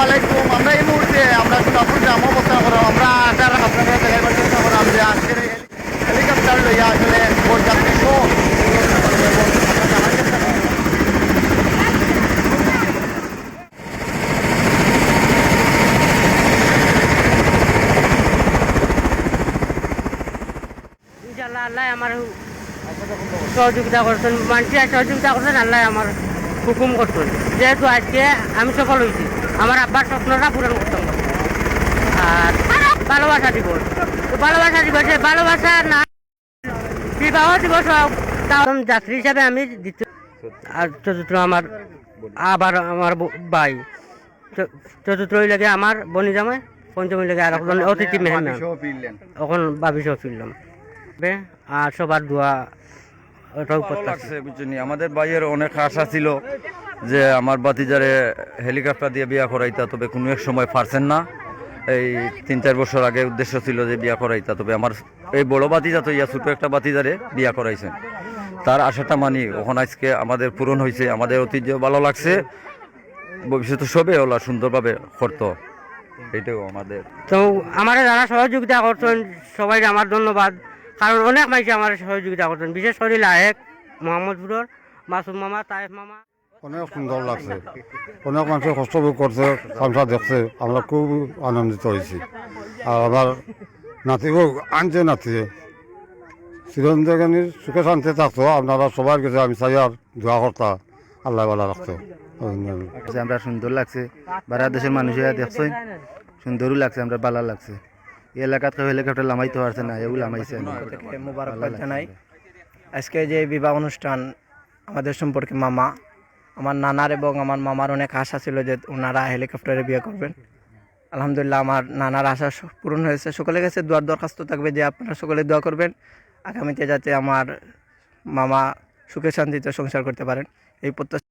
আলাইকুম। আমরা এই মুহূর্তে আমরা সোনাপুর গ্রাম অবস্থান করো। আমরা আসার আপনারা দেখাবার চেষ্টা করলাম যে আজকের হেলিকপ্টার লইয়া আসলে যাত্রী সহ ইনশাআল্লাহ আল্লাহ আমার সহযোগিতা করছেন, মানুষের সহযোগিতা করছেন, আল্লাহ আমার হুকুম করছেন। যেহেতু আজকে আমি সফল হয়েছি, আমার আব্বার স্বপ্নটা পূরণ করতাম আর ভালোবাসা দিবস, তো ভালোবাসা দিবসে ভালোবাসা না বিবাহ দিবস যাত্রী হিসাবে আমি দিতে, আর চতুর্থ আমার আবার আমার ভাই, চতুর্থ লাগে আমার বনি জামাই, পঞ্চমী লাগে আর এখন অতিথি মেহমান, এখন ভাবি সহ ফিরলাম আর সবার দোয়া লাগছে বুঝছেন। আমাদের ভাইয়ের অনেক আশা ছিল যে আমার বাতিজারে হেলিকপ্টার দিয়ে বিয়া করাইতা, তবে কোনো এক সময় পারছেন না। এই 3-4 বছর আগে উদ্দেশ্য ছিল যে বিয়া করাইতা, তবে আমার এই বড় বাতিজা তো ইয়া ছোট একটা বাতিজারে বিয়া করাইছেন। তার আশাটা মানি ওখান আজকে আমাদের পূরণ হয়েছে। আমাদের ঐতিহ্য ভালো লাগছে, ভবিষ্যতে সবে ওলা সুন্দরভাবে করতো, এইটাও আমাদের। তো আমার যারা সহযোগিতা করছেন সবাই আমার ধন্যবাদ, কারণ অনেক মানুষ আমার সহযোগিতা করছেন, বিশেষ করে লায়েক মোহাম্মদপুরের মাসুম মামা, তায়েফ মামা। অনেক সুন্দর লাগছে, অনেক মানুষ কষ্ট করছে, তামসা দেখছে, আমরা খুব আনন্দিত হয়েছি। আর আমার নাতিও আনছে, নাতি চিরঞ্জীবনীর সুখে শান্তি থাকতো। আপনারা সবার কাছে আমি চাই আর দোয়া করতাম আল্লাহ ভালো রাখতো। আমরা সুন্দর লাগছে, বারা দেশের মানুষেরা দেখছেন, সুন্দরও লাগছে, আমরা ভালো লাগছে। এই এলাকাত কেউ হেলিকপ্টার লামাইতে পারছে না, এও লামাইছে। মুবারকবাদ জানাই। আজকে যে বিবাহ অনুষ্ঠান, আমাদের সম্পর্কে মামা, আমার নানার এবং আমার মামার অনেক আশা ছিল যে ওনারা হেলিকপ্টারে বিয়ে করবেন। আলহামদুলিল্লাহ আমার নানার আশা পূরণ হয়েছে। সকলের কাছে দোয়ার দরখাস্ত থাকবে যে আপনারা সকলে দোয়া করবেন আগামীতে যাতে আমার মামা সুখে শান্তিতে সংসার করতে পারেন, এই প্রত্যাশা।